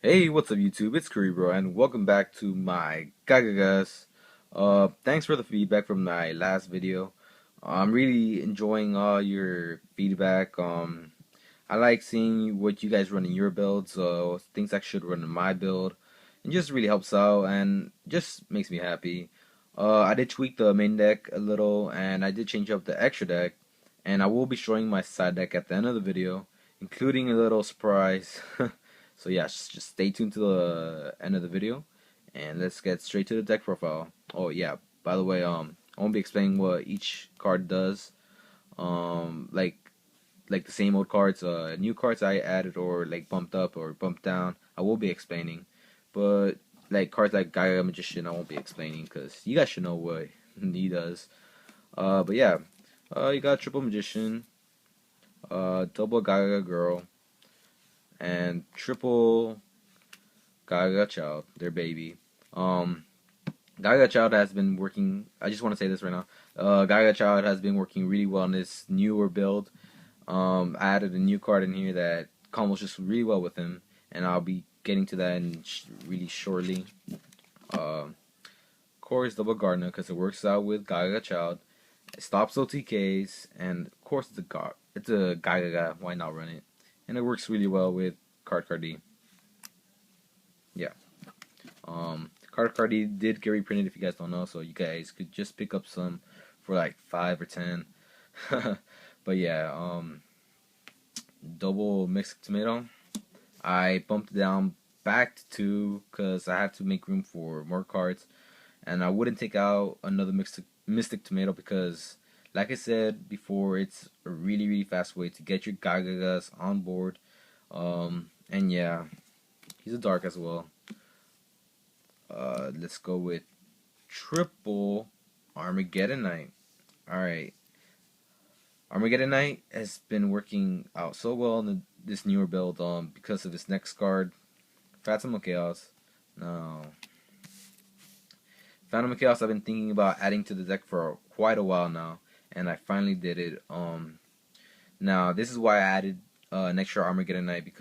Hey, what's up YouTube? It's Kuribroh and welcome back to my Gagagas. Thanks for the feedback from my last video. I'm really enjoying all your feedback. I like seeing what you guys run in your builds, things I should run in my build. It just really helps out and just makes me happy. I did tweak the main deck a little and I did change up the extra deck, and I will be showing my side deck at the end of the video, including a little surprise. So yeah, just stay tuned to the end of the video, and let's get straight to the deck profile. Oh yeah, by the way, I won't be explaining what each card does. Like the same old cards, new cards I added or like bumped up or bumped down, I will be explaining. But like cards like Gagaga Magician, I won't be explaining because you guys should know what he does. But yeah, you got Triple Magician, Double Gagaga Girl, and Triple Gagaga Child, their baby. Gagaga Child has been working. I just want to say this right now. Gagaga Child has been working really well on this newer build. I added a new card in here that combos just really well with him, and I'll be getting to that in really shortly. Of course, Double Gardna because it works out with Gagaga Child. It stops OTKs, and of course it's a Gagaga. Why not run it? And it works really well with Cardcar D. Yeah. Cardcar D did get reprinted if you guys don't know, so you guys could just pick up some for like 5 or 10. But yeah, double mixed tomato. I bumped it down back to 2 because I had to make room for more cards, and I wouldn't take out another mystic tomato because, like I said before, it's a really fast way to get your Gagagas on board. And yeah, he's a dark as well. Let's go with triple Armageddon Knight. Alright. Armageddon Knight has been working out so well in this newer build because of his next card, Phantom of Chaos. Now, Phantom of Chaos I've been thinking about adding to the deck for quite a while now, and I finally did it. Now, this is why I added an extra Armageddon Knight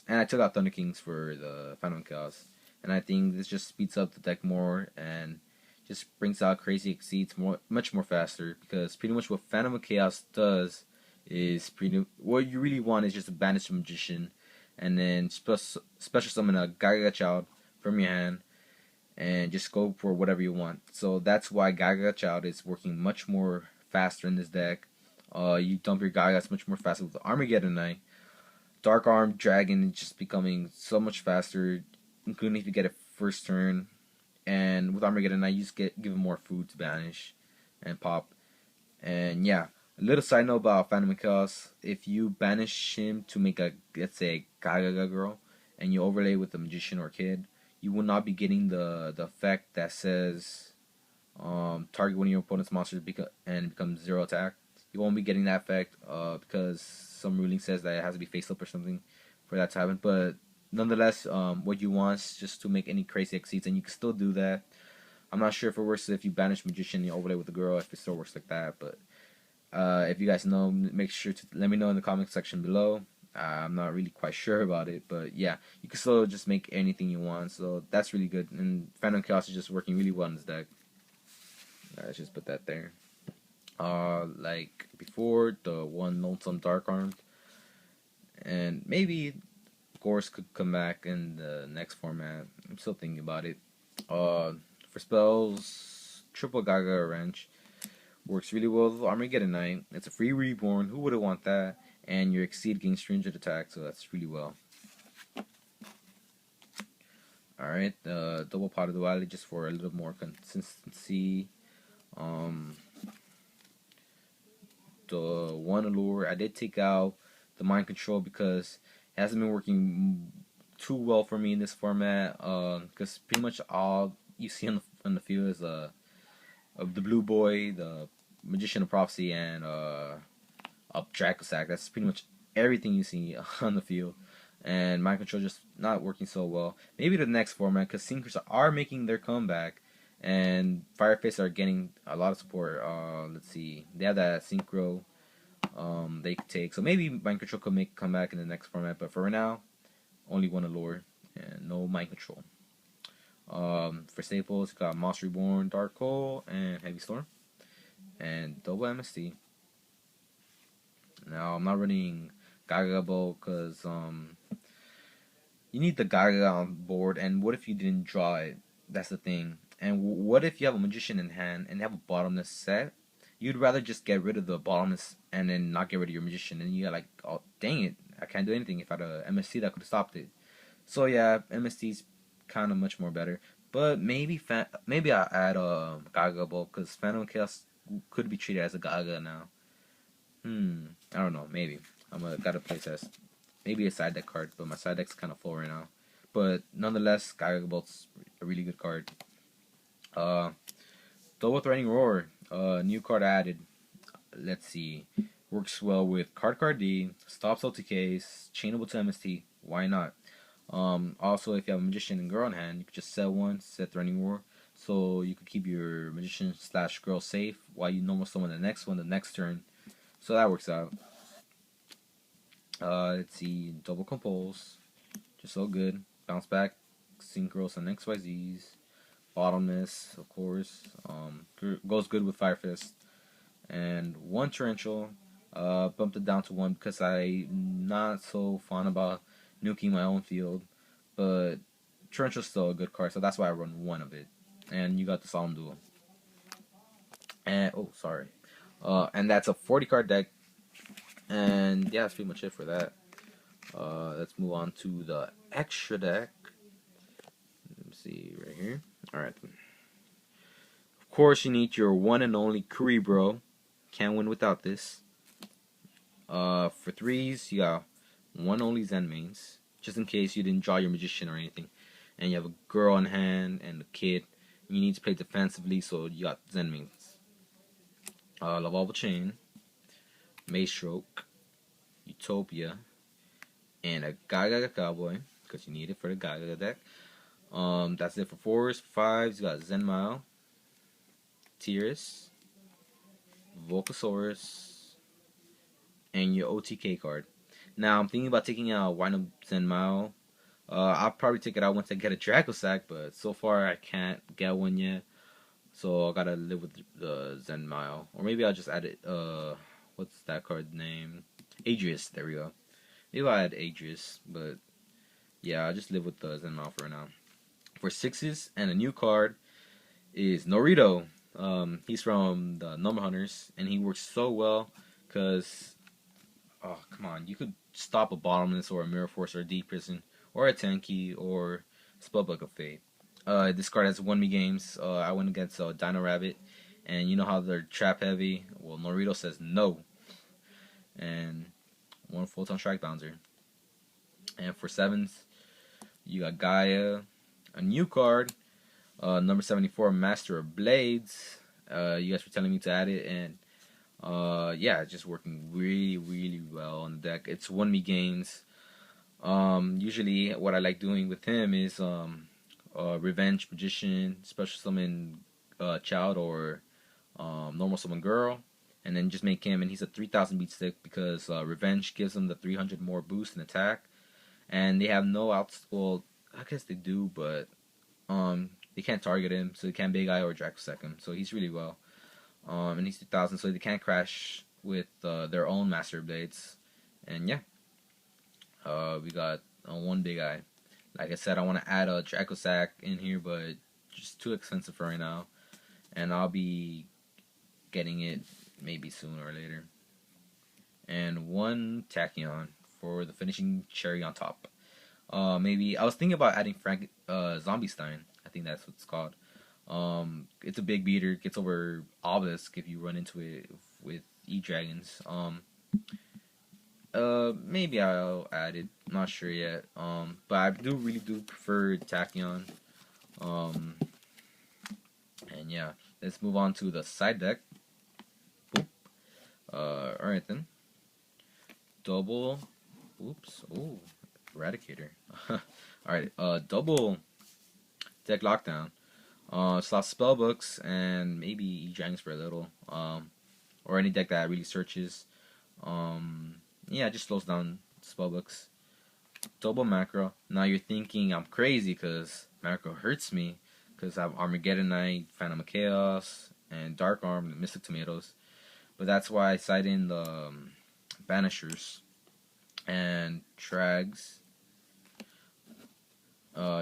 and I took out Thunder Kings for the Phantom of Chaos. And I think this just speeds up the deck more and just brings out crazy exceeds much more faster, because pretty much what Phantom of Chaos does is what you really want is just to banish a magician and then special summon a Gagaga Child from your hand and just go for whatever you want. So that's why Gagaga Child is working much more faster in this deck. You dump your Gagagas much more faster with the Armageddon Knight. Dark Arm Dragon is just becoming so much faster, including if you get it first turn. And with Armageddon Knight, you just give him more food to banish and pop. And yeah, a little side note about Phantom of Chaos: if you banish him to make let's say, a Gagaga Girl, and you overlay with the Magician or Kid, you will not be getting the effect that says target one of your opponent's monsters and becomes 0 attack. You won't be getting that effect because some ruling says that it has to be face up or something for that to happen. But nonetheless, what you want is just to make any crazy exceeds, and you can still do that. I'm not sure if it works if you banish Magician and you overlay with the girl, if it still works like that. But if you guys know, make sure to let me know in the comment section below. I'm not really quite sure about it, but yeah, you can still just make anything you want, so that's really good. And Phantom Chaos is just working really well in this deck. Let's just put that there. Like before, the one Lonesome Dark Armed, and maybe Gorse could come back in the next format. I'm still thinking about it. For spells, triple Gagagarevenge works really well with Armageddon Knight. It's a free Reborn. Who wouldn't want that? And your Exceed gains stringent attack, so that's really well. Alright, double pot of Duality just for a little more consistency. The one Allure, I did take out the Mind Control because it hasn't been working too well for me in this format, because pretty much all you see on the field is of the Blue Boy, the Magician of Prophecy, and a Dracosac. That's pretty much everything you see on the field, and Mind Control just not working so well. Maybe the next format, because Sinkers are making their comeback, and Fireface are getting a lot of support. Let's see, they have that Synchro they could take, so maybe Mind Control could come back in the next format, but for now, only one Allure. and no mind control. For staples, you got Moss Reborn, Dark Hole, and Heavy Storm, and double MST. Now I'm not running Gagaga Bow because you need the Gagaga on board, and what if you didn't draw it? That's the thing. And what if you have a Magician in hand and you have a Bottomless set? You'd rather just get rid of the Bottomless and then not get rid of your Magician, and you're like, oh dang it, I can't do anything. If I had a MST that could have stopped it. So yeah, MST's kind of much more better. But maybe I add Gagaga Bow because Phantom Chaos could be treated as a Gagaga now. I don't know. Maybe gotta play test. Maybe a side deck card, but my side deck's kind of full right now. But nonetheless, Gagaga Bolt's a really good card. Double Threatening Roar, new card added. Let's see. Works well with Cardcar D, stops OTKs, chainable to MST. Why not? Also, if you have a Magician and Girl in hand, you could just set one, set Threatening Roar, so you could keep your Magician / Girl safe while you normal summon the next one the next turn. So that works out. Let's see, double Compulse, just so good. Bounce back, Synchros and XYZs. Bottomless, of course. Goes good with Fire Fist. And one Torrential. Bumped it down to one because I'm not so fond about nuking my own field. But Torrential's still a good card, so that's why I run one of it. And you got the Solemn Duel. And, oh, sorry. And that's a 40 card deck. And yeah, that's pretty much it for that. Let's move on to the extra deck. Let me see right here. Alright. Of course, you need your one and only Kuribroh. Can't win without this. For threes, you got one only Zen mains, just in case you didn't draw your Magician or anything. And you have a girl in hand and a kid. You need to play defensively, so you got Zen mains. Lavalval Chain, Maze Stroke, Utopia, and a Gagaga Cowboy, because you need it for the Gagaga deck. That's it for fours. For fives, you got Zenmile, Tiras, Volcasaurus, and your OTK card. Now, I'm thinking about taking out Wind Zenmile. I'll probably take it out once I get a Dracosack, but so far I can't get one yet. So I gotta live with the Zenmile. Or maybe I'll just add it, what's that card name? Adrius, there we go. Maybe I'll add Adrius, but yeah, I'll just live with the Zenmile for now. For sixes, and a new card is Norito. He's from the Number Hunters, and he works so well because, oh come on, you could stop a Bottomless or a Mirror Force or a Deep Prison or a Tenki or Spellbook of Fate. This card has won me games. I went against Dino Rabbit, and you know how they're trap heavy. Well, Norito says no, and one Photon Strike Bouncer. And for sevens, you got Gaia, a new card, number 74, Master of Blades. You guys were telling me to add it, and yeah, it's just working really, really well on the deck. It's won me games. Usually, what I like doing with him is Revenge Magician, Special Summon Child, or Normal Summon Girl, and then just make him, and he's a 3000 beat stick because Revenge gives him the 300 more boost in attack, and they have no outs. Well, I guess they do, but they can't target him, so they can't Big Eye or Dracosack him. So he's really well. And he's 2000, so they can't crash with their own Master Blades. And yeah, we got one Big Eye. Like I said, I want to add a Dracosack in here, but just too expensive for right now. And I'll be getting it maybe sooner or later. And one Tachyon for the finishing cherry on top. Maybe I was thinking about adding Zombie Stein. I think that's what it's called. It's a big beater. It gets over Obelisk if you run into it with E-Dragons. Maybe I'll add it. Not sure yet. But I really do prefer Tachyon. And yeah, let's move on to the side deck. Boop. Alright then. Double. Oops. Ooh. Eradicator. Alright, double deck lockdown. Slot spellbooks and maybe E-Dragons for a little. Or any deck that really searches. Yeah, it just slows down spellbooks. double macro. Now you're thinking I'm crazy because macro hurts me because I have Armageddon Knight, Phantom of Chaos, and Dark Arm, the Mystic Tomatoes. But that's why I side in the Banishers and Trags.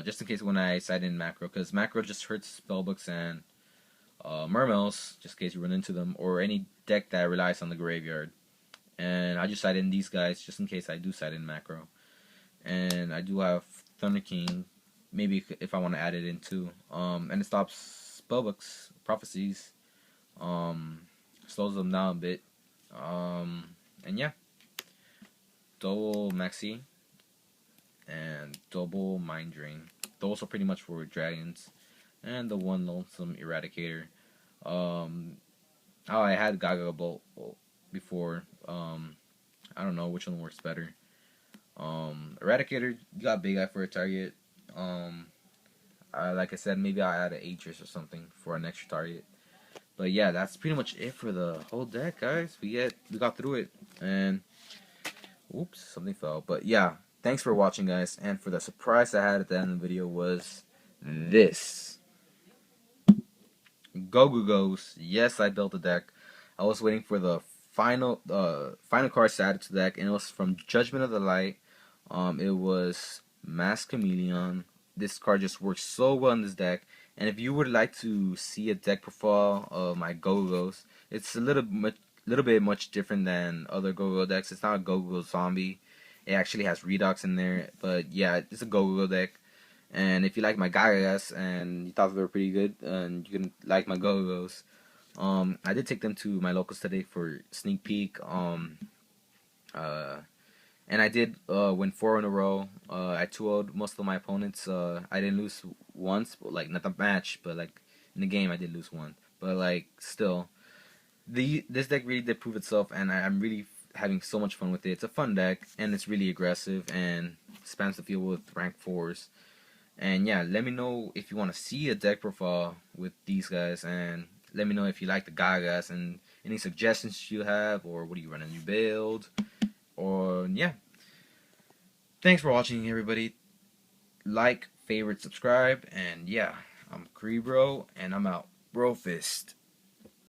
Just in case when I side in macro, because macro just hurts spellbooks and Mermails, just in case you run into them, or any deck that relies on the graveyard. And I just side in these guys just in case I do side in macro. And I do have Thunder King, maybe if I want to add it in too. And it stops spellbooks, prophecies, slows them down a bit. And yeah, double Maxi and double Mind Drain. Those are pretty much for dragons. And the one Lonesome Eradicator. I had Gagaga Bolt before. I don't know which one works better. Eradicator, you got Big Eye for a target. Like I said, maybe I'll add an Aegis or something for an extra target. But yeah, that's pretty much it for the whole deck, guys. We got through it, and oops, something fell. But yeah, thanks for watching, guys. And for the surprise I had at the end of the video was this. Go. Yes, I built a deck. I was waiting for the final cards to add to the deck, and it was from Judgment of the Light. It was Masked Chameleon. This card just works so well in this deck. And if you would like to see a deck profile of my Go-Go's, it's a little bit much different than other Go-Go decks. It's not a Go-Go zombie. It actually has Redox in there. But yeah, it's a Go-Go deck. And if you like my Gagagas and you thought they were pretty good, and you can like my Go-Go's, I did take them to my locals today for sneak peek. And I did win 4 in a row. I 2-0'd most of my opponents. I didn't lose once, but like not the match, but like in the game I did lose one. But like still, this deck really did prove itself, and I'm really having so much fun with it. It's a fun deck, and it's really aggressive and spams the field with rank 4s. And yeah, let me know if you want to see a deck profile with these guys, and let me know if you like the Gagas and any suggestions you have, or what do you run a new build, or yeah. Thanks for watching, everybody. Like, favorite, subscribe, and yeah, I'm Kuribroh, and I'm out. Bro fist.